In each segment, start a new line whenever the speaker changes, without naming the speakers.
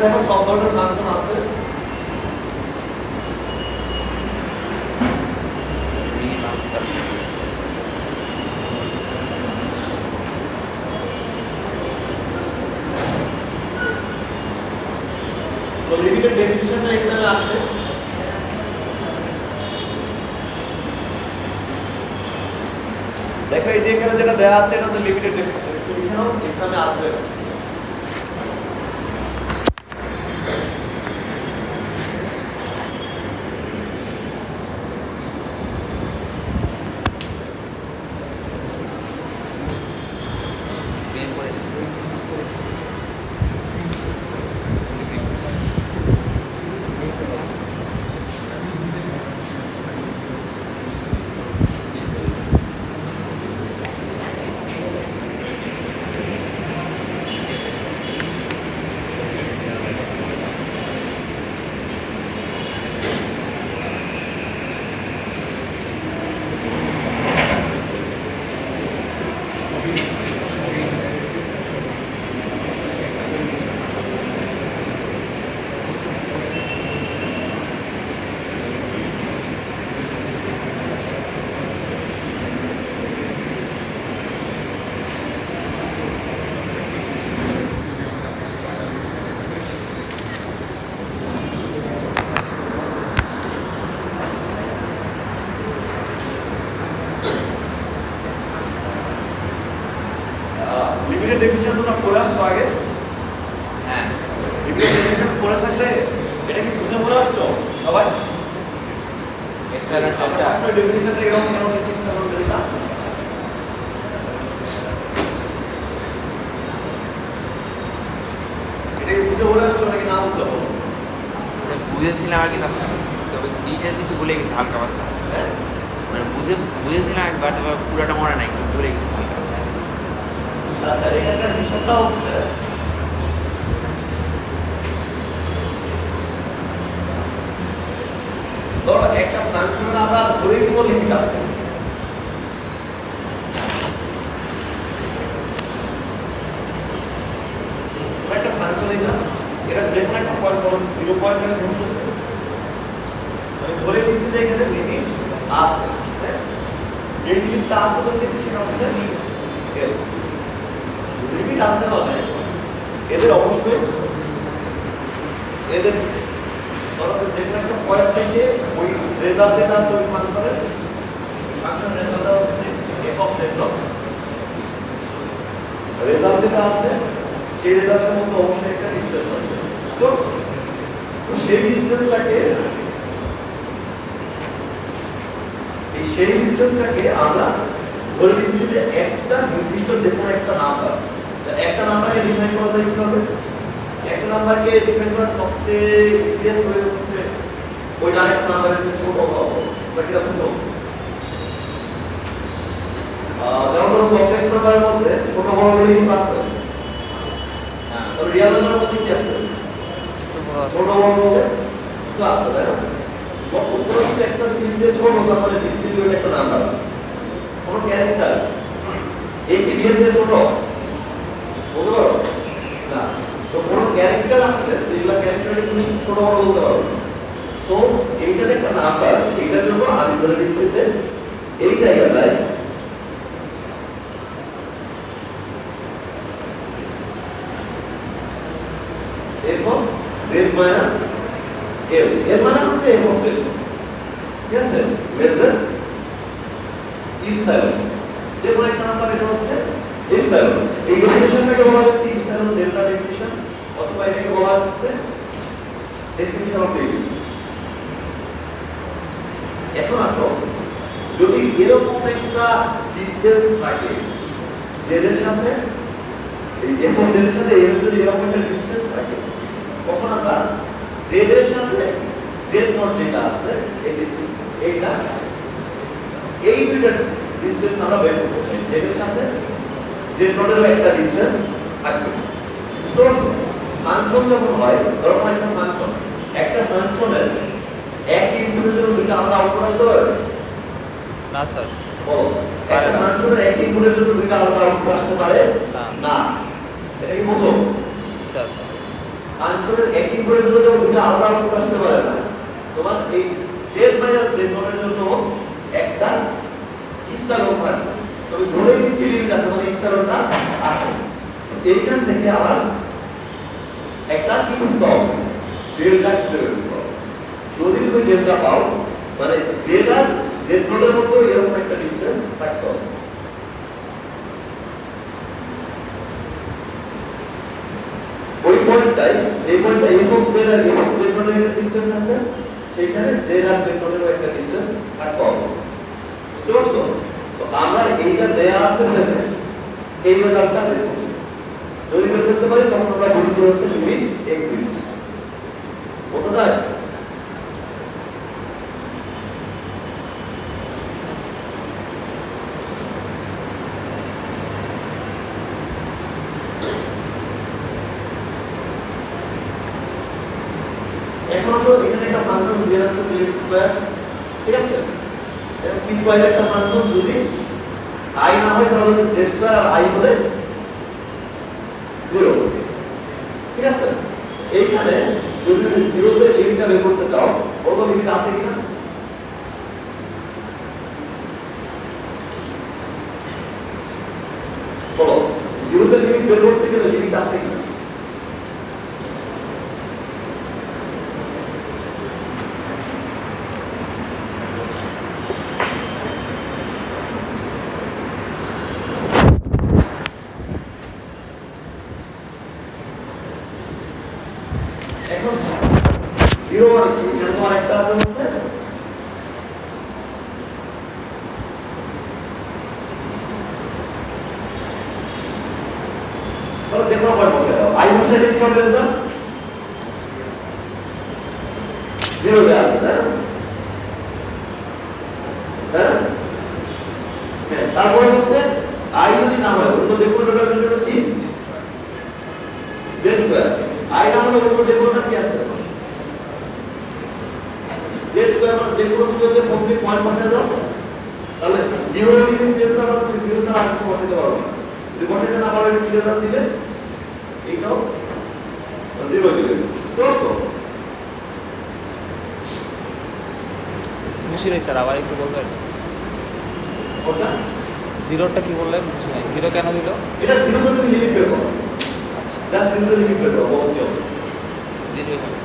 দেখো সব ধরনের ফাংশন আছে। তো লিমিটেড ডেফিনিশনটা এক্সামে আসে। দেখো এই যে এখানে যেটা দেওয়া আছে এটা হচ্ছে লিমিটেড ডেফিনিশন, এখানেও এক্সামে আসবে। লিমিটেড ডেফিনিশন তোমরা পড়ে আসছো আগে? হ্যাঁ, লিমিটেড ডেফিনিশন পড়ে থাকলে এটা কি বুঝে পড়ে আসছো সবাই? এক্সেলেন্ট একটা ডেফিনিশনটা এরকম কেন লিখেছি আমরা দেখলাম। এটা কি বুঝে পড়ে আসছো নাকি না বুঝতে পারো?
স্যার বুঝেছিলাম আগে, তবে ডিটেলস একটু ভুলে গেছি হালকা পাতলা।
হ্যাঁ,
মানে বুঝেছিলাম একবার, তবে পুরাটা মনে নাই, একটু ভুলে গেছি হালকা।
আচ্ছা, এখানকার হিসাবটা হচ্ছে ধরো একটা ফাংশনের আমরা ধরে নিব লিমিট আছে। একটা ফাংশন এটা যে কোনো একটা পয়েন্ট বলো 0 পয়েন্ট মানে ধরতেছে, মানে ধরে নিচ্ছি যে এখানে লিমিট আছে। হ্যাঁ, যে লিমিটটা আছে ধরে নিচ্ছি সেটা হচ্ছে এল। লিমিট আছে মানে এদের অবশ্যই এদের ধরো যে কোনো একটা পয়েন্ট থেকে ওই রেজাল্ট যেটা আছে ওই ফাংশনের রেজাল্টটা হচ্ছে f of z log. Result যেটা আছে সেই রেজাল্টের মধ্যে অবশ্যই একটা ডিসটেন্স আছে। তো সেই ডিসটেন্সটাকে আমরা ধরে নিচ্ছি যে একটা নির্দিষ্ট যে কোনো একটা নাম্বার, একটা নাম্বারকে ডিফাইন করা যায় কিভাবে? একটা নাম্বারকে ডিফাইন করার সবচেয়ে ইজিয়েস্ট ওয়ে হচ্ছে ওই আরেকটা নাম্বারের যে ছোট হওয়া, বাকিটা বুঝো। যেমন ধরো কমপ্লেক্স নাম্বারের মধ্যে ছোট বড় বলে কিছু আছে, তবে রিয়েল নাম্বারের মধ্যে কি আছে? ছোট বড় বলে কিছু আছে, তাই না? যখন কোনো কিছু একটা জিনিস যে ছোট, তাহলে ডিফিনিটলি একটা নাম্বার। কোনো ক্যারেক্টার এই কি বিয়ের চেয়ে ছোট বলতে পারো না? তো কোনো ক্যারেক্টার আছে যেগুলো ক্যারেক্টারে তুমি ছোট বড় বলতে পারো। সো এইটা যে একটা নাম্বার, এইটার জন্য আমি ধরে নিচ্ছি যে এই জায়গাটায় এবং z মাইনাস l, এর মানে হচ্ছে f অফ z, ঠিক আছে? Less than epsilon. যে কোনো একটা নাম্বার এটা হচ্ছে ইপসাইলন। এই ডেফিনিশনটাকে বলা হচ্ছে ইপসাইলন ডেল্টা ডেফিনিশন, অথবা এটাকে বলা হচ্ছে ডেফিনিশন অফ লিমিট। এখন আসো, যদি এরকম একটা ডিসটেন্স থাকে z এর সাথে, এই f অফ z এর সাথে এর যদি এরকম একটা ডিসটেন্স থাকে, তখন আমরা z এর সাথে z নট যেটা আছে এই যে এইটা, এই দুইটা ডিসটেন্স আমরা বের করব। z এর সাথে z নটের একটা ডিসটেন্স থাকবে। তো ফাংশন যখন হয়, ধরো একটা ফাংশনের এক ইনপুটের জন্য দুইটা আলাদা আউটপুট আসতে পারে
না স্যার,
বলো? একটা ফাংশনের এক ইনপুটের জন্য দুইটা আলাদা আউটপুট আসতে পারে না। এটা কি বুঝো
স্যার?
আনসারের একই করে জন্য যেমন দুটো আলাদা আউটপুট আসতে পারে না, তোমার এই জেড মাইনাস জেড নোটের জন্য একটা ইপসালন থাকে। তবে ধরে নিচ্ছি লিমিট আছে, মানে ইপসালনটা আছে। এইখান থেকে আবার একটা কি বুঝতে হবে, ডেল্টা খুঁজে বের করতে হবে। যদি তুমি ডেল্টা পাও, মানে জেড আর জেড নোটের মধ্যে এরকম একটা ডিসটেন্স থাকতে হবে। ওই পয়েন্টটাই, যে পয়েন্টটা এবং জেড আর এবং জেড নোটের একটা ডিসটেন্স আছে, সেইখানে জেড আর জেড নোটেরও একটা ডিসটেন্স থাকতে হবে। বুঝতে পারছো? তো আমরা এইটা দেয়া আছে দেখে এই রেজাল্টটা বের করি। যদি বের করতে পারি তখন আমরা বলি যে হচ্ছে লিমিট এক্সিস্টস। বোঝা যায়? এখন আসলে এখানে একটা ফাংশন দেয়া আছে লিমিট স্কয়ার, ঠিক আছে? এবং পি স্কয়ার একটা ফাংশন যদি i না হয় তাহলে z স্কয়ার আর i হলে 0, ঠিক আছে? এইখানে যদি তুমি 0 তে লিমিটটা বের করতে চাও, কত লিমিট আছে কিনা? বলো, 0 তে লিমিট বের করতে গেলে লিমিট আছে কিনা? এখন 0 মানে কি? এখানে তো আরেকটা আছে হচ্ছে তাহলে যে কোনো পয়েন্ট বসে দাও। i বসে দিলে কি হবে রেজাল্ট? 0 তে আছে, তাই না? তাই না? হ্যাঁ, তারপরে হচ্ছে i যদি না হয় অন্য যে কোনো রেজাল্টের জন্য কি z স্কয়ার, i না হলে অন্য যে কোনোটা কি আছে z স্কয়ার, মানে যে কোনো দুটো যে পজিটিভ পয়েন্ট বসে দাও, তাহলে 0 লিমিট যেটা আমরা 0 ছাড়া আর কিছু বসাতে পারবো না। যদি বসাতে না পারো এটা কি রেজাল্ট দিবে? এইটাও 0 দিবে। বুঝতে পারছো?
বুঝি নাই স্যার, আবার একটু বলবেন।
ওটা
জিরোটা কি বললেন? বুঝি নাই, জিরো কেন দিল?
এটা 0 তে তুমি লিমিট বের করো,
আচ্ছা,
জাস্ট 0 তে লিমিট বের করো, বলো কি হবে?
জিরোই হবে।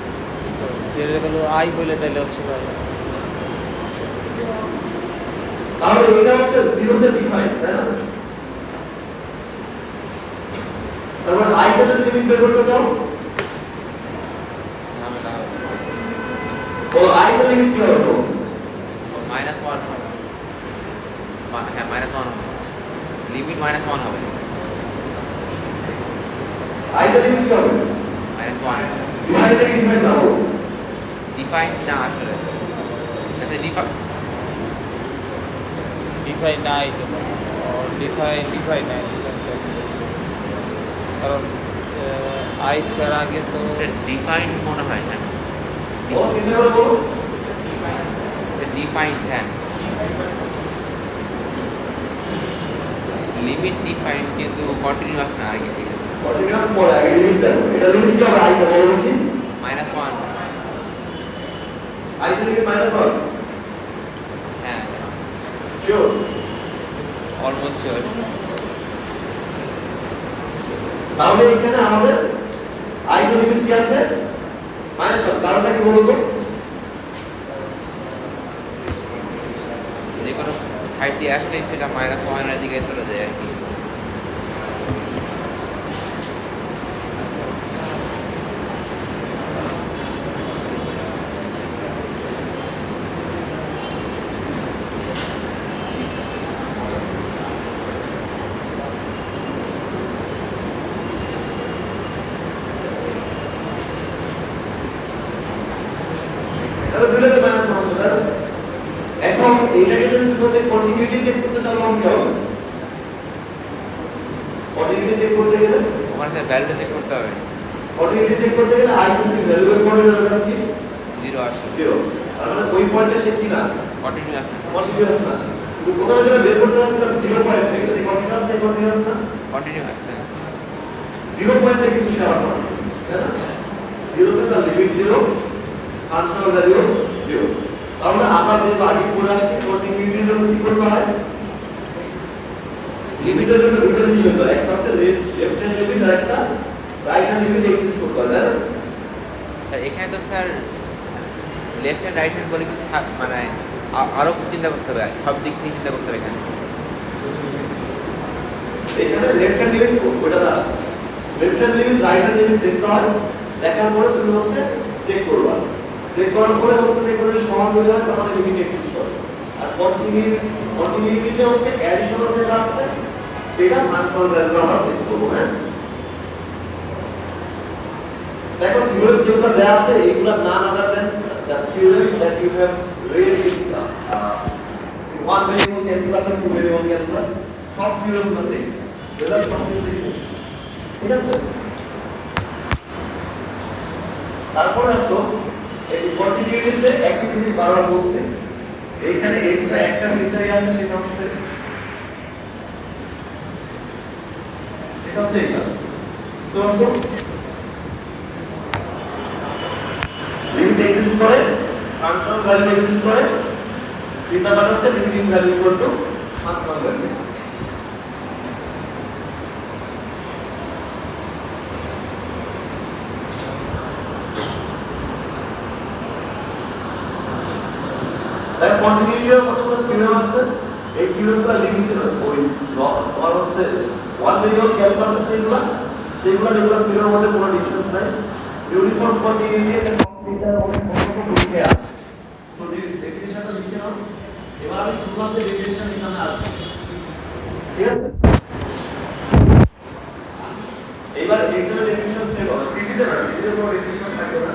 জিরো গেল আই বলে তাইলে হচ্ছে ভাই
তাহলে এটা হচ্ছে 0 তে ডিফাইন, তাই না? তারপর i তে যদি লিমিট বের করতে চাও,
ঝামেলা হবে।
বলো i তে লিমিট কি হবে?
-1 হবে। হ্যাঁ, -1 হবে। লিমিট -1 হবে।
i তে লিমিট কি হবে?
-1
ডিফাইন এর ডিফাইন না বলো।
ডিফাইন না আসলে। আচ্ছা,
ডিফাইন নাই তো, ডিফাইন নাই, কারণ আই স্কোয়ার আগে তো
ডিফাইন মনে হয়, হ্যাঁ।
ও চিন্তা করে বলো।
ডিফাইন, হ্যাঁ। লিমিট ডিফাইন কিন্তু কন্টিনিউয়াস না আগে, ঠিক আছে।
কন্টিনিউয়াস পরে আগে লিমিট দেখো। এটা লিমিট কি হবে? i তে বলো কি?
-1,
i তে লিমিট -1,
হ্যাঁ,
শিওর?
Almost sure.
তাহলে এখানে আমাদের i তে লিমিট কি আছে? -1। কারণটা কি বলো তো?
যে কোনো সাইড দিয়ে আসলেই সেটা -1 এর দিকে চলে যায় আর কি।
তাহলে দুইটাতে -1 হবে, তাই না? এখন এইটাকে যদি তুমি হচ্ছে কন্টিনিউটি চেক করতে চাও তখন কি হবে? কন্টিনিউটি চেক করতে গেলে
ওখানে স্যার ভ্যালুটা চেক করতে হবে।
কন্টিনিউটি চেক করতে গেলে i যদি ভ্যালু বের করে রেজাল্ট কি?
0 আসছে,
0। তার মানে ওই পয়েন্টে সে কি না?
কন্টিনিউয়াস না।
কন্টিনিউয়াস না। কিন্তু প্রথমে যেটা বের করতে যাচ্ছিলাম 0 পয়েন্ট থেকে, এটা কন্টিনিউয়াস না, কন্টিনিউয়াস না?
কন্টিনিউয়াস, হ্যাঁ।
0 পয়েন্টে কিন্তু সে আবার কন্টিনিউয়াস, তাই না? জিরোতে তার limit zero, functional value zero. তাহলে আমরা যেহেতু আগে পড়ে আসছি কন্টিনিউটির জন্য কি করতে হয়? লিমিটের জন্য দুটো জিনিস হতে হয়, একটা হচ্ছে লেফট হ্যান্ড লিমিট আর একটা রাইট হ্যান্ড লিমিট এক্সিস্ট করতে হয়, তাই না?
স্যার এখানে তো sir left hand right hand বলে কিছু মানে আরো চিন্তা করতে হবে, সব দিক থেকে চিন্তা করতে হবে এখানে।
এখানে লেফট হ্যান্ড লিমিট ওটা না, left hand limit right hand limit দেখতে হয়, দেখার পরে তুমি হচ্ছে চেক করবা, চেক করার পরে হচ্ছে দেখো যদি সমান যদি হয় তাহলে লিমিট এক্সিস্ট করে। আর কন্টিনিউটিতে হচ্ছে অ্যাডিশনাল যেটা আছে সেটা ফাংশনাল ভ্যালু আমরা চেক করব। হ্যাঁ, দেখো থিওরেম যেগুলো দেওয়া আছে এইগুলো নাম other than the theorem that you have read in 1 variable calculus আর 2 ভেরিয়েবল ক্যালকুলাস, সব থিওরেম আছে, রেজাল্ট কমপ্লিট দিছে, ঠিক আছে? তারপরে আসো এই কন্টিনিউটিতে একই জিনিস বারবার বলছে, এইখানে এক্সট্রা একটা ফিচারই আছে, সেটা হচ্ছে এটা তো লিমিট এক্সিস্ট করে, ফাংশনাল ভ্যালু এক্সিস্ট করে, তিন নাম্বার হচ্ছে limiting value equal to functional value. তার কন্টিনিউটির কতগুলো থিওরেম আছে, এই থিওরেমগুলো লিমিটেড ওই তোমার হচ্ছে 1 ভেরিয়েবল ক্যালকুলাস সেইগুলো যেগুলো থিওরেমের মধ্যে কোনো ডিফারেন্স নাই, ইউনিফর্ম কন্টিনিউটি এর ফিচার অনেক কত লিখে আছে, তো ডেফিনিশনটা লিখে নাও। এবার আমি শুধুমাত্র ডেফিনিশন এখানে আসছি, ঠিক আছে? এবার এক্সামের ডেফিনিশন সেট হবে, সিটিতে না, সিটিতে কোনো ডেফিনিশন থাকবে না,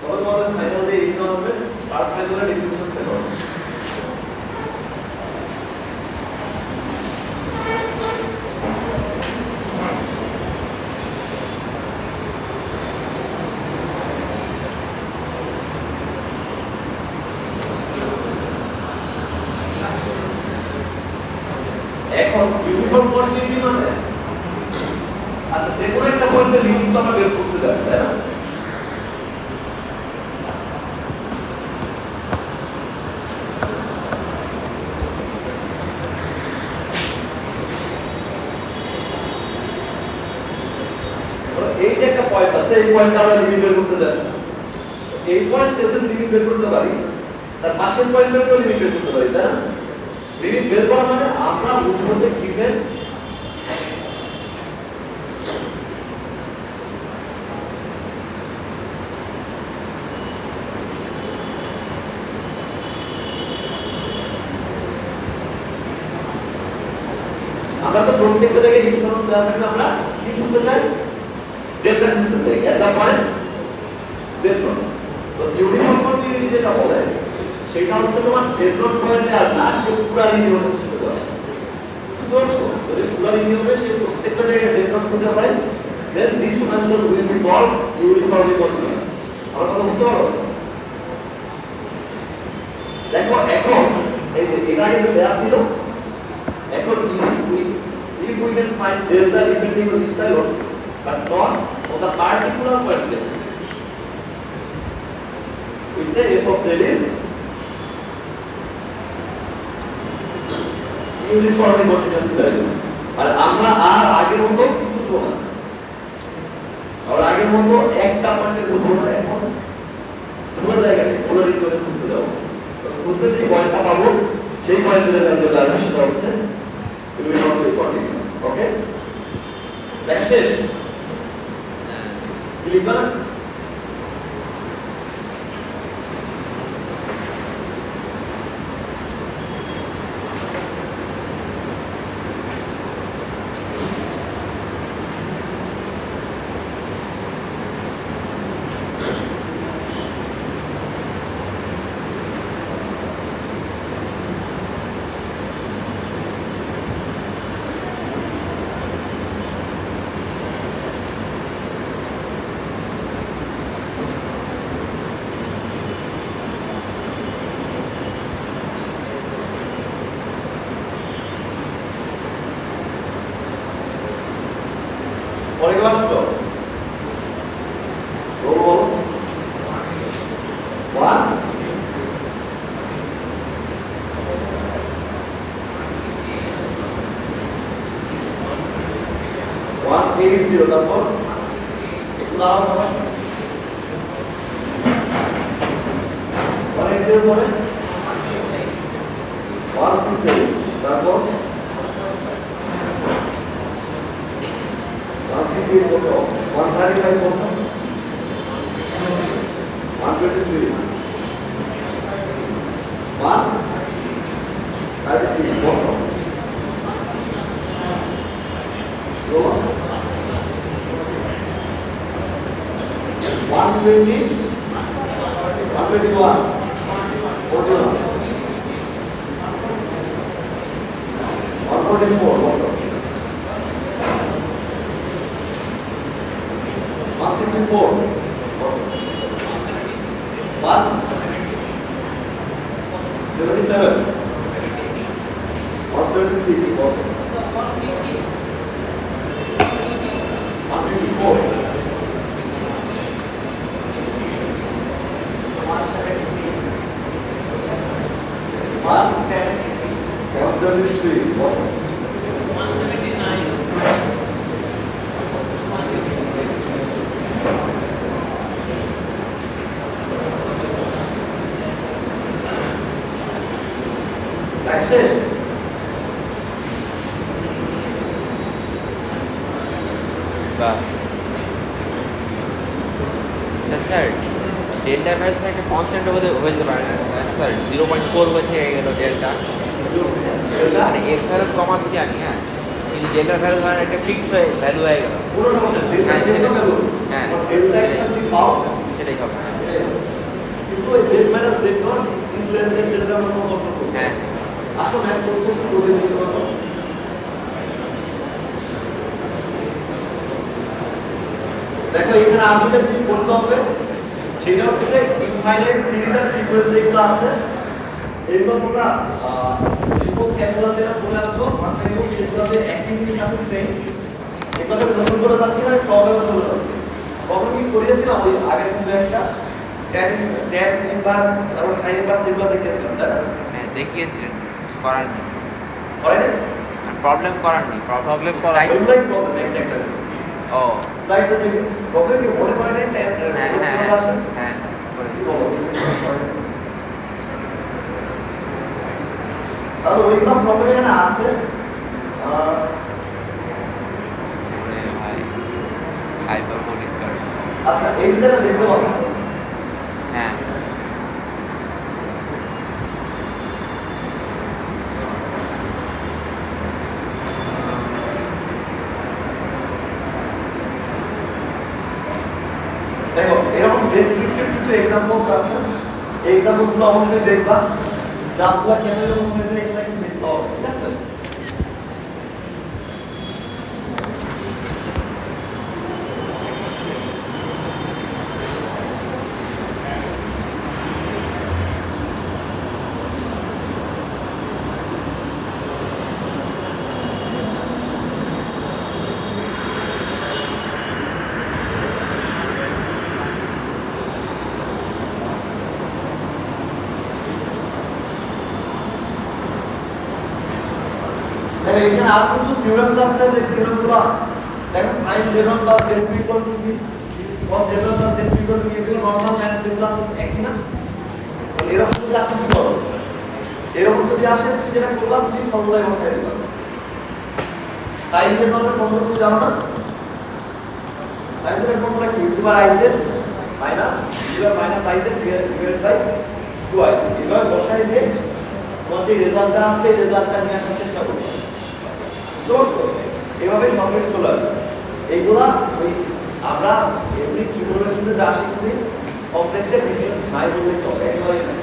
তবে তোমাদের ফাইনাল যে এক্সাম হবে তার ফাইনালের ডেফিনিশন সেট হবে। এখন ইউনিফর্ম কোয়ান্টিটি মানে আচ্ছা যে কোনো একটা পয়েন্টে লিমিট তো আমরা বের করতে যাই, তাই না? এই যে একটা পয়েন্ট আছে, এই পয়েন্টে আমরা লিমিট বের করতে যাই, এই পয়েন্টে যদি লিমিট বের করতে পারি তার পাশের পয়েন্টেও লিমিট বের করতে পারি, তাই না? লিমিট বের করা মানে আমরা বুঝবো যে গিভেন আমরা তো প্রত্যেকটা জায়গায় ইনফরমেশন দেওয়া থাকলে আমরা কি বুঝতে চাই, ডেল্টা বুঝতে চাই এট দা পয়েন্ট জেড নোট। তো ইউনিফর্ম কন্টিনিউটি যেটা বলে সেটা হচ্ছে তোমার জেড নোট পয়েন্টে আর না, সে পুরো রিজিয়নে বুঝতে পারে। যদি পুরো রিজিয়নে সে প্রত্যেকটা জায়গায় জেড নোট খুঁজে পায়, then this answer will be called uniformly continuous. আমরা কথা বুঝতে পারো? দেখো এখন এই যে এটা আগে দেওয়া ছিল, এখন if we can find delta depending on epsilon but not on the particular point, we say f of z is uniformly continuous value। আর আমরা আর আগের মতো বুঝবো না, আর আগের মতো একটা পয়েন্টে বুঝবো না, এখন পুরো জায়গাতে পুরো রিজিয়নে বুঝতে যাবো। বুঝতে যে পয়েন্টটা পাবো সেই পয়েন্টের রেজাল্ট যেটা আসবে সেটা হচ্ছে uniformly continuous। ওকে, লেখা শেষ? কি লিখবা না? 180 তারপর একটু দাঁড়াও সবাই 180 পরে 167 তারপর 168 বসো 135 বসো 123 136 বসো 120 121 41 144 বসো 164 বসো 177 176 বসো 154 173 বসো 169
বাহ স্যার ডেল্টা ভ্যালু স্যার একটা কনস্ট্যান্ট হয়ে যেতে পারে না স্যার 0.4 হয়ে থেকে গেল ডেল্টা মানে এক্স ভ্যালু কমাচ্ছি আমি হ্যাঁ কিন্তু ডেল্টা ভ্যালু ধরেন একটা ফিক্সড ভ্যালু হয়ে গেল
পুরো সমস্যা ডেল্টা
হ্যাঁ,
চেঞ্জ
সেটা-
করতে
হ্যাঁ।
ডেল্টা একটা যদি পাও
সেটাই হবে হ্যাঁ
কিন্তু এই z minus z not is less than delta মত সম্পর্ক
হ্যাঁ
আসলে ম্যাথ করতে করে দিতে পারো দেখো এখানে আর দুটো জিনিস বলতে হবে সেটা হচ্ছে ইনফাইনাইট সিরিজ আর সিকোয়েন্স যেগুলো আছে এগুলো তোমরা সিম্পল ক্যালকুলাস যেটা পড়ে আসছো মাথায় রেখে সেগুলোতে একই জিনিস আছে সেম এগুলো আমি নতুন করে যাচ্ছি না প্রবলেমে চলে যাচ্ছি প্রবলেম কি করিয়েছিলাম ওই আগের দিন একটা ট্যান ইনভার্স তারপর সাইন ইনভার্স এগুলো দেখিয়েছিলাম তাই না
হ্যাঁ দেখিয়েছিলেন কিছু করার নেই
হয় না
প্রবলেম করার নেই
Problem করার নেই।
ওইগুলাই প্রবলেম একটা
ও
স্লাইডে যে প্রবলেম কি মনে করে নাই ট্যান
হ্যাঁ হ্যাঁ হ্যাঁ হ্যাঁ করেছি।
তাহলে ওইগুলো প্রবলেম এখানে আছে
ওরে ভাই হাইপারবোলিক কার্ভস
আচ্ছা এই যেটা দেখতে পাচ্ছ
হ্যাঁ
দেখো এরকম ডেসক্রিপটিভ কিছু এক্সাম্পলস আছে এই এক্সাম্পলগুলো অবশ্যই দেখবা জানলা কেন এরকম হয়েছে এটা একটু দেখতে হবে ঠিক আছে দেখো এখানে আর কিছু থিওরেমস আছে যে থিওরেমসগুলো দেখো সাইন জেরন বা z equal to b cos জেরন বা জেড ইকুয়াল টু এগুলো নরমাল ম্যাথ যেগুলো আছে একই না তাহলে এরকম যদি আসে কি করো এরকম যদি আসে তুমি যেটা করবা তুমি ফর্মুলায় বসাই দিবা সাইন জেরনের ফর্মুলা তুমি জানো না সাইন জেরনের ফর্মুলা কি তোমার i z minus equal minus i z divided by 2i এভাবে বসাই দিয়ে তোমার যে রেজাল্টটা আছে এই রেজাল্টটা নিয়ে আসার চেষ্টা করবে স্টোর করবে এভাবে সবকিছু চলে আসবে এইগুলা ওই আমরা এমনি ট্রিগোনোমেট্রিতে যা শিখছি কমপ্লেক্সের ডিফারেন্স নাই বললে চলে একেবারে নাই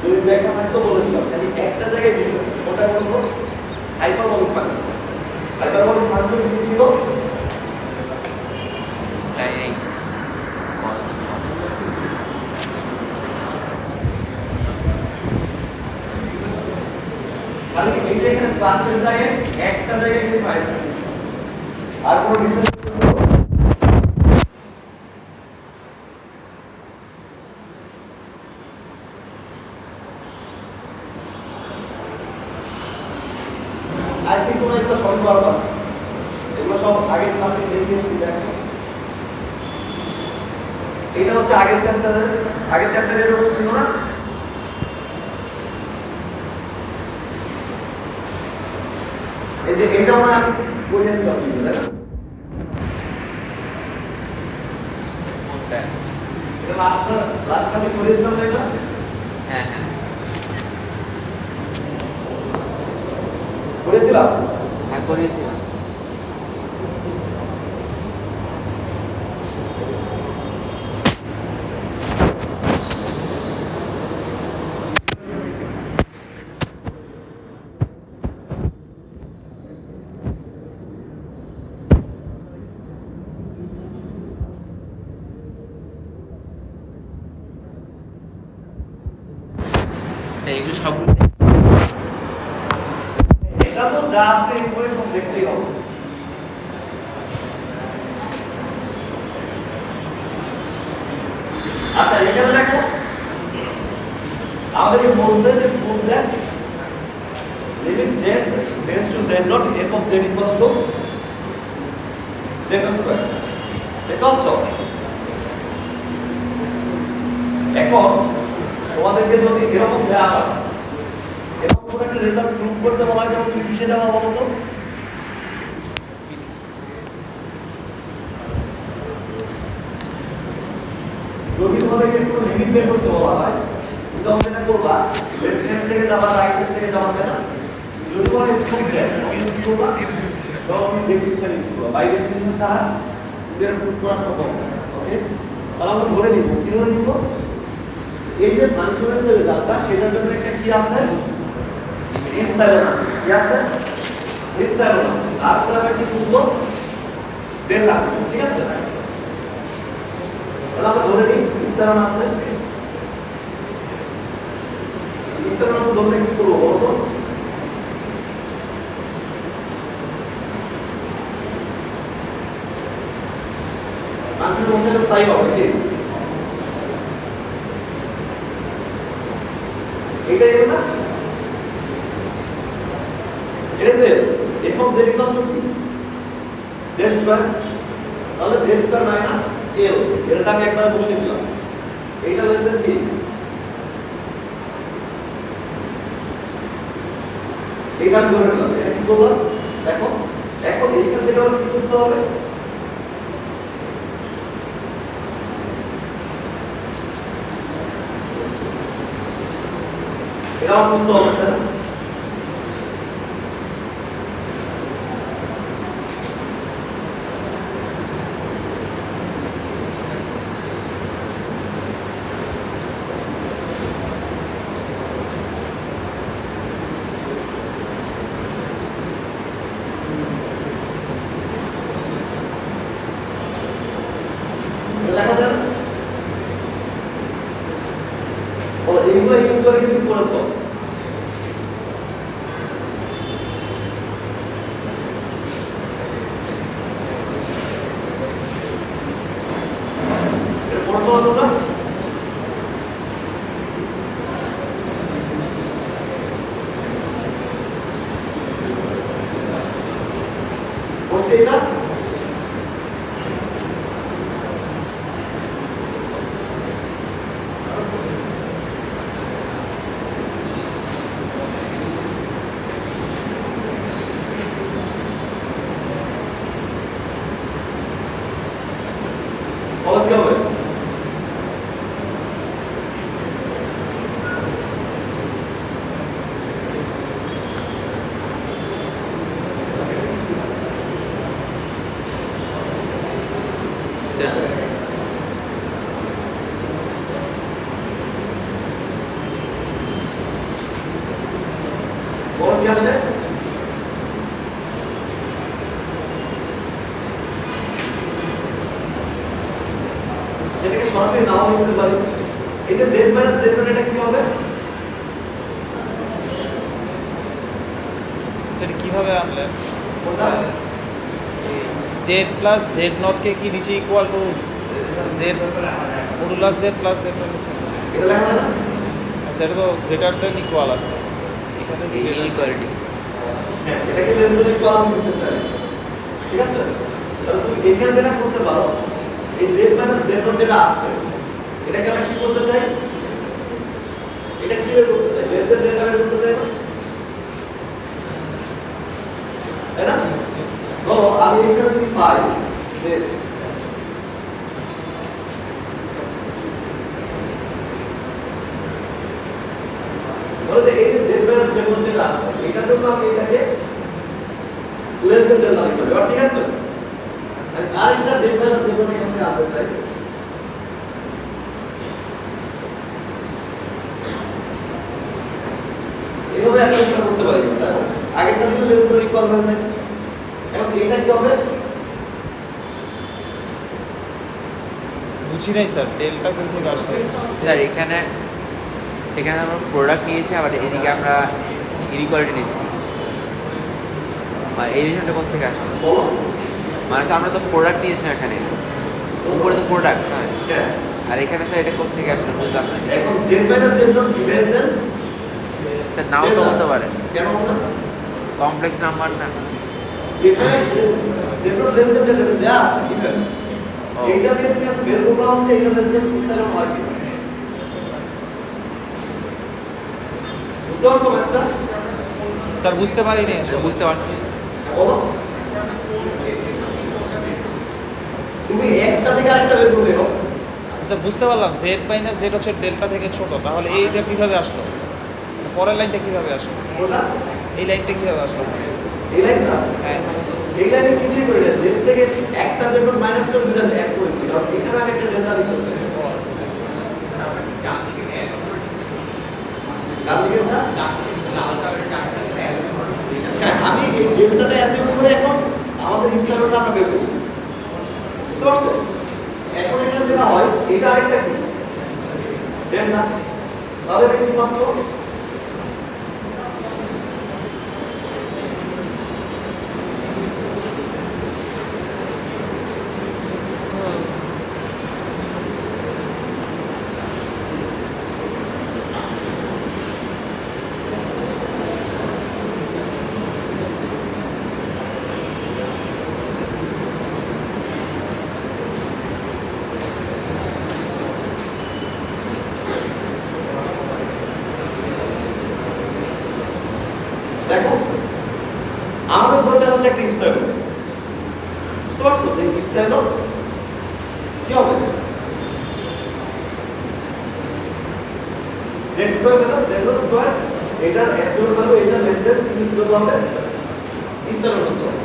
যদি ব্যাখ্যা থাকতো বলে দিলাম খালি একটা জায়গায় ডিফারেন্স ওটা বলবো হাইপারবোলিক ফাংশন হাইপারবোলিক ফাংশন কি ছিল
তাই এই
খালি এই যে এখানে প্লাসের জায়গায় একটা জায়গায় খালি মাইনাস আর কোনো ডিফারেন্স আইসি কোন একটা সলভ করবা এগুলো সব আগের ক্লাসে দেখিয়েছি দেখো এটা হচ্ছে আগের চ্যাপ্টারের এরকম ছিল না এই যে এটা আমরা পড়িয়েছিলাম কিন্তু দেখো
কোনটা?
এটা লাস্ট ক্লাসে পড়িয়েছিলাম না এটা
হ্যাঁ হ্যাঁ
পড়িয়েছিলাম
হ্যাঁ করিয়েছিলাম। এগুলো সবগুলো
এক্সাম্পল যা আছে এগুলো সব দেখতেই হবে আচ্ছা এখানে দেখো আমাদেরকে বলতে যে prove that limit z tends to z not f of z equals to z square দেখো তো এখন তোমাদেরকে যদি এরকম দেওয়া হয় এরকম কোনো একটা রেজাল্ট প্রুভ করতে বলা হয় যেমন তুমি কিসে যাওয়া বলো তো যদি তোমাদেরকে কোনো লিমিট বের করতে বলা হয় তখন যেটা করবা লেফট হ্যান্ড থেকে যাবা রাইট হ্যান্ড থেকে যাবা সেটা যদি বলা হয় প্রুভ দেন তখন কি করবা সব ডেফিনিশন ইউজ করবা বাই ডেফিনিশন ছাড়া এটা প্রুভ করা সম্ভব না ওকে তাহলে আমরা ধরে নিব কি ধরে নিব এই যে ফাংশনের যে রেজাল্টটা সেটার জন্য একটা কি আছে ইপসাইলন আছে কি আছে ইপসাইলন আছে তারপরে আমরা কি বুঝবো ডেল্টা ঠিক আছে তাহলে আমরা ধরে নিই ইপসাইলন আছে ধরলে কি করবো বলো তো ফাংশনের মধ্যে তাই হবে কি এটাই না এটা তো f of z equals to কি z স্কয়ার তাহলে z স্কয়ার মাইনাস l এটা আমি একবার বসিয়ে দিলাম এইটা লেস দেন কি এইটা আমি ধরে নিলাম এটা কি করলাম দেখো এখন এইখান থেকে আমরা কি বুঝতে হবে এটা আমার বুঝতে হবে না লেখা যায় না বলো এইগুলো ইউজ করে কিছু করেছো এটা পড়ছো তোমরা পড়ছে এটা और क्या हुआ और क्या है যেটাকে সরাসরি নাও লিখতে পারি এই যে z - z এটা কি হবে
সেটা কিভাবে আনলেন
কোনটা
z প্লাস z নট কে কি নিচে equal to z modulus z plus z not
এটা লেখা যায় না
সেটা তো গ্রেটার দেন ইকুয়াল আছে এখানে
ইনইকুয়ালিটি
হ্যাঁ এটাকে লেস দেন ইকুয়াল আমি করতে চাই ঠিক আছে তাহলে তুমি এখানে যেটা করতে পারো এই z মাইনাস z নট যেটা আছে এটাকে আমরা কি করতে চাই, এটা কি বের করতে চাই, লেস দেন ডেল্টা বের করতে চাই না, তাই না? ধরো আমি এখানে যদি পাই যে বলে যে এই যে z মাইনাস z নট যেটা আছে এটার জন্য আমি এটাকে লেস দেন ডেল্টা লিখতে পারি, ঠিক আছে? আর একটা z মাইনাস z নট এখানে আছে চাই, এইভাবে একটা করতে পারি, তাই না? আগেরটা দিলে লেস দেন ইকুয়াল হয়ে যায়। এখন এটা কি হবে,
বুঝি নাই স্যার, ডেল্টা কোন থেকে আসবে?
স্যার এখানে সেখানে আমরা প্রোডাক্ট নিয়েছি, আবার এদিকে আমরা ইনইকুয়ালিটি নিচ্ছি। এই রিলেশনটা কোথা থেকে আসলো?
বলো
মানে স্যার আমরা তো প্রোডাক্ট নিয়েছি না এখানে, উপরে তো প্রোডাক্ট হ্যাঁ,
হ্যাঁ।
আর এখানে স্যার এটা কোথা থেকে আসলো বুঝলাম না।
এখন z মাইনাস z নট কি লেস দেন,
স্যার নাও তো হতে পারে,
কেন না
কমপ্লেক্স নাম্বার না।
z minus z not less than delta যা আছে কি ভ্যালু
ও।
এইটা দিয়ে তুমি এখন বের করবা হচ্ছে এটা লেস দেন ইপসাইলন হয় কি, বুঝতে পারছো ম্যাথটা?
স্যার বুঝতে পারিনি
স্যার
আসলে।
বুঝতে পারছি।
বলো তুমি একটা থেকে আরেকটা বের করলে হবে,
স্যার বুঝতে পারলাম z মাইনাস z হচ্ছে ডেল্টা থেকে ছোট, তাহলে এইটা কিভাবে আসলো, পরের লাইনটা কিভাবে আসলো,
ওটা
এই লাইনটা কিভাবে আসলো?
এই লাইনটা
হ্যাঁ
এই লাইনে কিছুই করি না, z থেকে একটা z নট মাইনাস করে দুটো অ্যাড করেছি, কারণ এখানে আমি একটা ডেল্টা লিখতে চাই,
ও আচ্ছা।
ডান দিকে না হ্যাঁ, আমি এই ডেল্টাটা অ্যাসিউম করে এখন আমাদের ইপসাইলনটা আমরা বের করব, বুঝতে পারছো? এখন এখানে যেটা হয় এটা আরেকটা কি ডেল্টা, তাহলে এটা কি পাচ্ছো, দেখো আমাদের দরকার হচ্ছে একটা ইপসাইলন, বুঝতে পারছো? যে ইপসাইলন কি হবে, z স্কয়ার না z নট স্কয়ার, এটার অ্যাবসলিউট ভ্যালু এটা লেস দেন কিছু কত হবে, ইপসাইলন হতে হবে।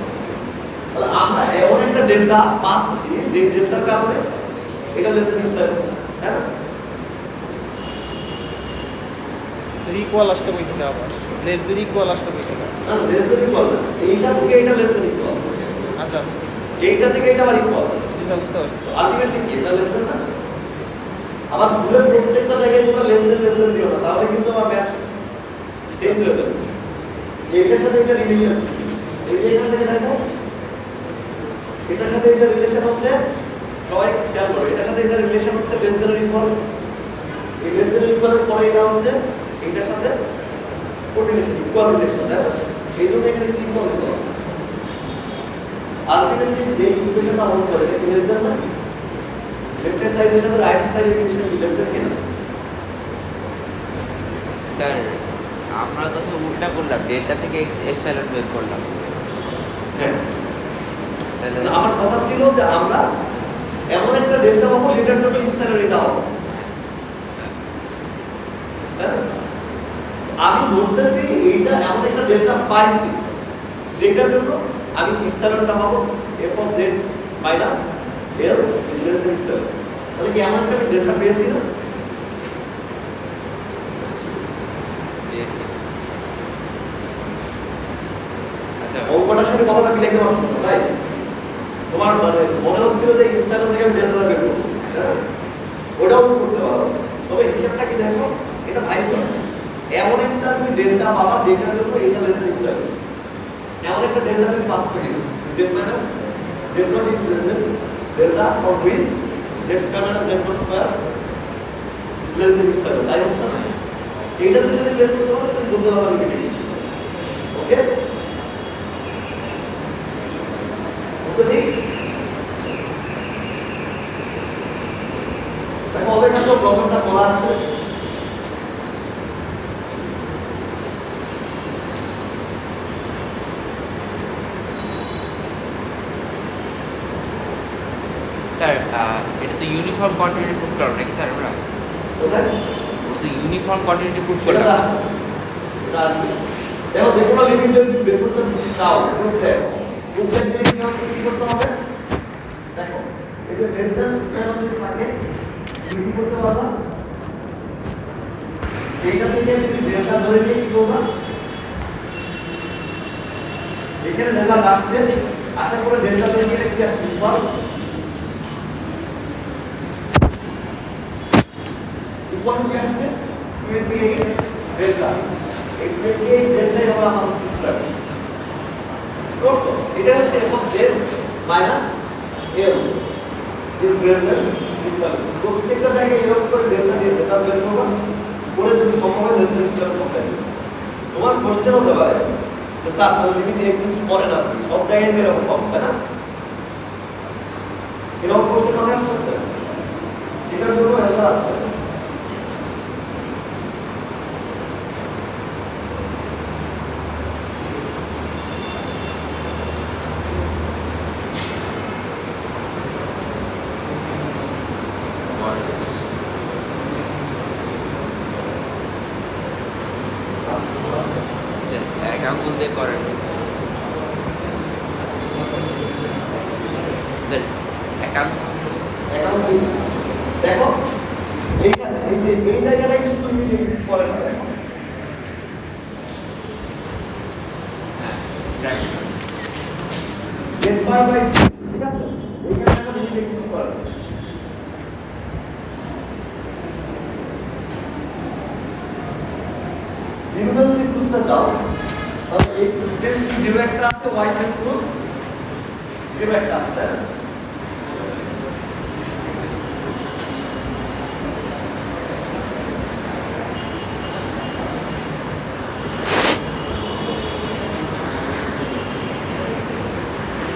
তাহলে আমরা এমন একটা ডেল্টা পাচ্ছি যে ডেল্টার কারণে এটা লেস দেন ইপসাইলন, তাই না?
স্যার ইকুয়াল আসতে বই থেকে আবার লেস দেন ইকুয়াল আসতে বই থেকে।
না লেস দেন ইকুয়াল না, এইটা থেকে এটা লেস দেন ইকুয়াল,
আচ্ছা আচ্ছা ঠিক আছে,
এইটা থেকে এটা আবার ইকুয়াল,
জি স্যার বুঝতে পারছি।
আলটিমেটলি কি এটা লেস দেন না, আবার ভুলে প্রত্যেকটা জায়গায় তোমরা লেস দেন দিও না, তাহলে কিন্তু আমার ম্যাচ চেঞ্জ হয়ে যাবে। এটার সাথে একটা রিলেশন, এই যে এখান থেকে দেখো এটার সাথে এটা রিলেশন হচ্ছে, সবাই খেয়াল করো এটার সাথে এটা রিলেশন হচ্ছে লেস দেন ইকুয়াল, এই লেস দেন ইকুয়ালের পরে এটা হচ্ছে এটার সাথে কোরিলেশন ইকুয়াল রিলেশন, তাই না? এই জন্য এখানে কিন্তু ইকুয়াল দিতে হবে। আলটিমেটলি যে ইকুয়েশনটা হোল্ড করে এটা লেস দেন না, লেফট হ্যান্ড সাইডের সাথে রাইট হ্যান্ড সাইডের ইকুয়েশন লেস দেন কিনা,
স্যার আমরা তো সব উল্টা করলাম, ডেল্টা থেকে এপসাইলন বের করলাম।
হ্যাঁ
তাহলে
আমার কথা ছিল যে আমরা এমন একটা ডেল্টা পাবো সেটার জন্য ইপসাইলন এটা হবে, তাই না? আমি ধরতেছি এইটা এমন একটা ডেল্টা পাইছি যেটার জন্য আমি ইপসাইলনটা পাবো f of z minus l is less than epsilon, তাহলে কি এমন একটা ডেল্টা পেয়েছি না?
দিয়েছি। আচ্ছা
অঙ্কটার সাথে কথাটা মিলাইতে পারছো না, তাই তোমার মানে মনে হচ্ছিল যে ইপসাইলন থেকে আমি ডেল্টাটা বের করবো, তাই না? ওটাও করতে পারো, তবে হিসাবটা কি দেখো এটা ভাইস ভার্সা, এমন একটা তুমি ডেল্টা পাবা যেটার জন্য এটা লেস দেন ইপসাইলন, এমন একটা ডেল্টা তুমি পাচ্ছ কিনা z minus z not is less than delta for which z square minus z not square is less than epsilon, তাই হচ্ছে না? এইটা তুমি যদি বের করতে পারো তুমি বলতে পারবে আমি কেটে দিচ্ছি, ওকে? বুঝতে ঠিক দেখো ওদের কাছে প্রবলেমটা খোলা আছে।
স্যার এটা তো ইউনিফর্ম কন্টিনিউটি প্রুফ করো নাকি স্যার আমরা?
কোথায়?
ওটা তো ইউনিফর্ম কন্টিনিউটি প্রুফ
এটা
করলাম।
আসবে। এটা আসবে। দেখো যে কোনো লিমিট যদি বের করতে চাও করতে বুঝতে গেলে কি করতে হবে? দেখো এই যে লেস দ্যান যদি থাকে কি করতে পারবা? এইটা থেকে যদি ডেল্টা ধরে নিয়ে কি করবা? এখানে রেজাল্ট আসছে, আসার পরে ডেল্টা ধরে নিয়ে কি আসছে? ইকুয়াল ইকুয়াল কি আসছে? 28 ডেল্টা। এই 28 ডেল্টাই হবে আমার সিস্টেম। করছো? এটা হচ্ছে f of z minus l is greater than this one. প্রত্যেকটা জায়গায় এরকম করে ডেল্টা দিয়ে রেজাল্ট বের করবা। করে যদি সম্ভব হয় লেস দ্যান সিস্টেম করতে হবে। তোমার কোশ্চেন হতে পারে যে স্যার তাহলে লিমিট এক্সিস্ট করে না সব জায়গায় এরকম হবে তাই না? এরকম কোশ্চেন মাথায় আসছে এটার জন্য অ্যান্সার আছে।
স্যার এক আঙ্গুল দিয়ে করেন স্যার, এক আঙ্গুল
এখন দেখো এইখানে এই যে সেই জায়গাটাই কিন্তু লিমিট এক্সিস্ট করে না।
হ্যাঁ
z বার বাই z ঠিক আছে এইখানে একটা লিমিট এক্সিস্ট করে না। জিরোটা যদি খুঁজতে চাও তাহলে x টেন্ডস টু 0 একটা আছে y টেন্ডস টু 0 একটা আছে তাই না?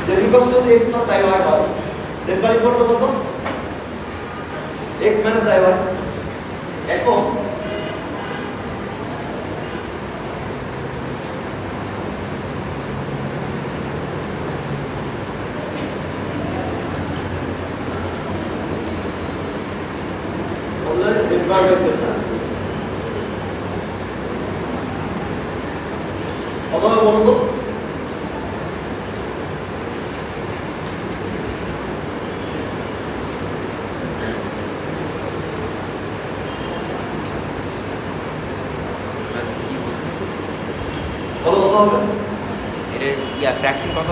z equals to x plus iy হয় z বার ইকুয়াল টু কত? x minus iy। এখন z বার বাই z না অথবা বলো তো
কি বলছেন?
বলো কত হবে?
এর ইয়া ফ্র্যাকশন কত?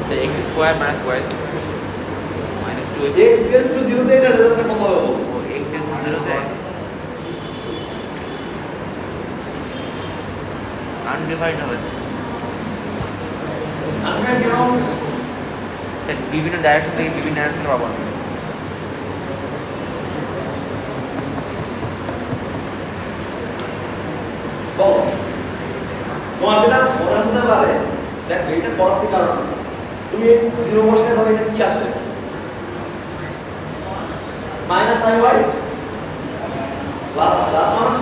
Sir x square minus y square minus two
x tends to 0 তে এটা রেজাল্টটা কত হবে বলো?
এক্স টেন টু জিরো দেয় আনডিফাইন্ড হবে
আমি কেন
স্যার বিভিন্ন ডাইরেকশন থেকে বিভিন্ন অ্যান্সার পাবো আমি।
বলো তোমার যেটা মনে হতে পারে দেখো এটা করাচ্ছি কারণ তুমি x 0 বসায় দাও এখানে কি আসে? Minus iy plus plus minus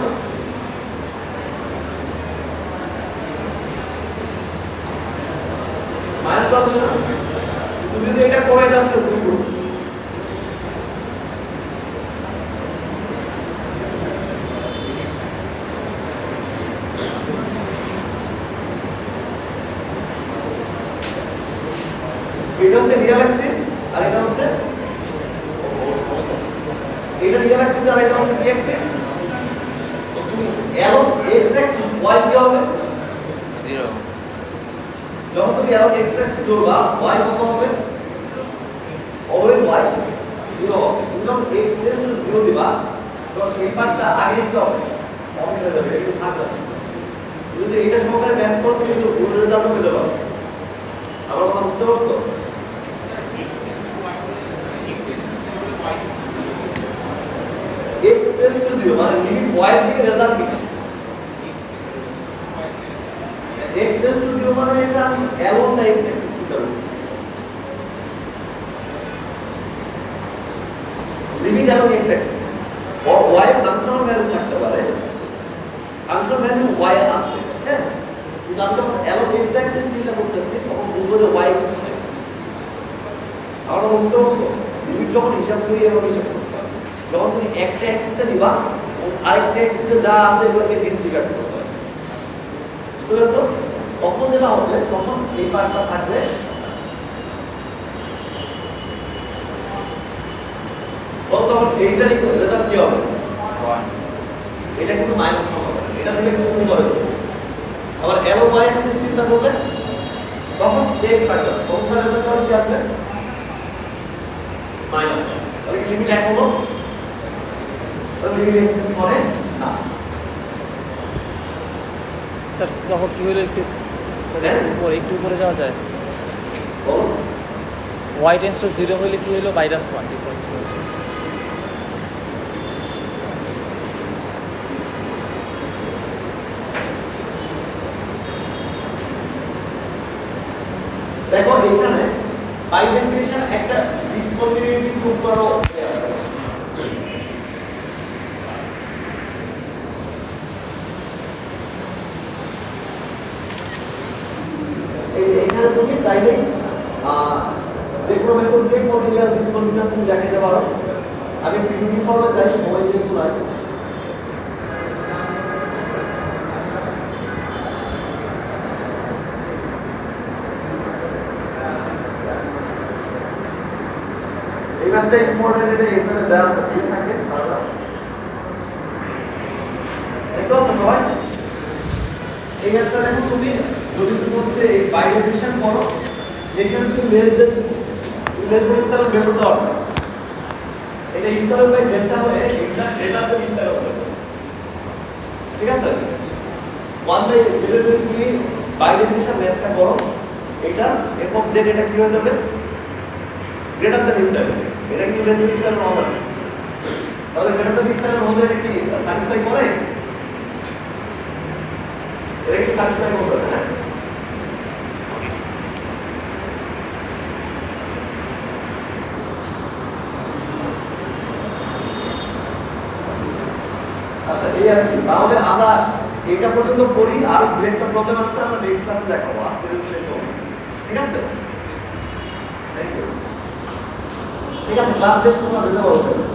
minus আসছে না? তুমি যদি এটা করে এটা আসলে ভুল করো। এটা হচ্ছে রিয়েল অ্যাক্সিস আর এটা হচ্ছে এটা রিয়েল অ্যাক্সিস আর এটা হচ্ছে কি অ্যাক্সিস? এবং x অ্যাক্সিস y কি হবে?
জিরো
যখন তুমি এবং x অ্যাক্সিস ধরবা y কত হবে? অলওয়েজ y 0 হবে। তুমি যখন x টেন্ডস টু 0 দিবা তখন এই পার্টটা আগে কি হবে? কমে হয়ে যাবে একটু থাকবে না। তুমি যদি এইটা সহকারে ম্যাথ করো তুমি কিন্তু ভুল রেজাল্ট পেতে পারো। আমার কথা বুঝতে পারছো? x টেন্ডস টু 0 মানে লিমিট y এর দিকে রেজাল্ট কি? আমি অ্যালং দ্য এক্স অ্যাক্সিস চিন্তা করতেছি, limit along x axis y functional value থাকতে পারে, ফাংশনাল ভ্যালু ওয়াই আছে, হ্যাঁ, কিন্তু আমি যখন অ্যালং এক্স অ্যাক্সিস চিন্তা করতেছি তখন বুঝবো যে ওয়াই কিছু নেই। আমরা বুঝতে পারছো লিমিট যখন হিসাব করি এরকম হিসাব করতে হবে, যখন তুমি একটা অ্যাক্সিসে নিবা আরেকটা অ্যাক্সিসে যা আছে এগুলোকে ডিসরিগার্ড করতে হবে, বুঝতে পেরেছো? তখন যেটা হবে তখন এই পার্টটা থাকবে তখন এইটারই রেজাল্ট কি হবে? এটা কিন্তু মাইনাস হবে, এটা থেকে কিন্তু উপরে যাবে। আবার অ্যারো ওয়াই অ্যাক্সিস চিন্তা করলে তখন এক্স থাকবে, তখন তার রেজাল্ট কি আসবে? মাইনাস হবে। তাহলে কি লিমিট এক হলো? তাহলে লিমিট এক্সিস্ট করে না।
স্যার তখন কি হলো একটু স্যার একটু উপরে যাওয়া যায়?
বলো
ওয়াই টেন্স টু 0 হলে কি হলো? মাইনাস 1। জি স্যার বুঝতে পারছি।
দেখো এখানে বাই ডেফিনিশন একটা ডিসকন্টিনিউটি প্রুভ করা এখানে তুমি চাইলে যে কোনো মেথড দিয়ে কন্টিনিউয়াস ডিসকন্টিনিউয়াস তুমি দেখাতে পারো। আমি পিডিবি ফর্মে যাই, সময় যেহেতু লাগে এই ম্যাথটা ইম্পর্টেন্ট, এটা এখানে দেওয়া থাকে সারা দেখো সবাই। এই ম্যাথটা দেখো তুমি যদি তুমি হচ্ছে এই বাই ডেফিনিশন করো, এখানে তুমি লেস দেন ইনস্টাল বের করতে হবে, এটা ইনস্টল বাই ডেল্টা হয়ে এটা ডেটা তো ইনস্টল হবে, ঠিক আছে? 1 বাই যেটা তুমি বাই ডেফিনিশন ম্যাথটা করো, এটা এফ জেড এটা কি হয়ে যাবে? গ্রেটার দ্যান ইনস্টল, এটা কি লেস দেন ইনস্টল হবে না? তাহলে গ্রেটার দ্যান ইনস্টল হলে এটা কি স্যাটিসফাই করে? এটা কি স্যাটিসফাই করবে না? আচ্ছা এই আর কি, তাহলে আমরা এটা পর্যন্ত পড়ি, আর দু একটা প্রবলেম আছে আমরা নেক্সট ক্লাসে দেখাবো, আজকে তো শেষ হবে, ঠিক আছে? Thank you. ঠিক আছে, ক্লাস শেষ তোমরা যেতে পারো।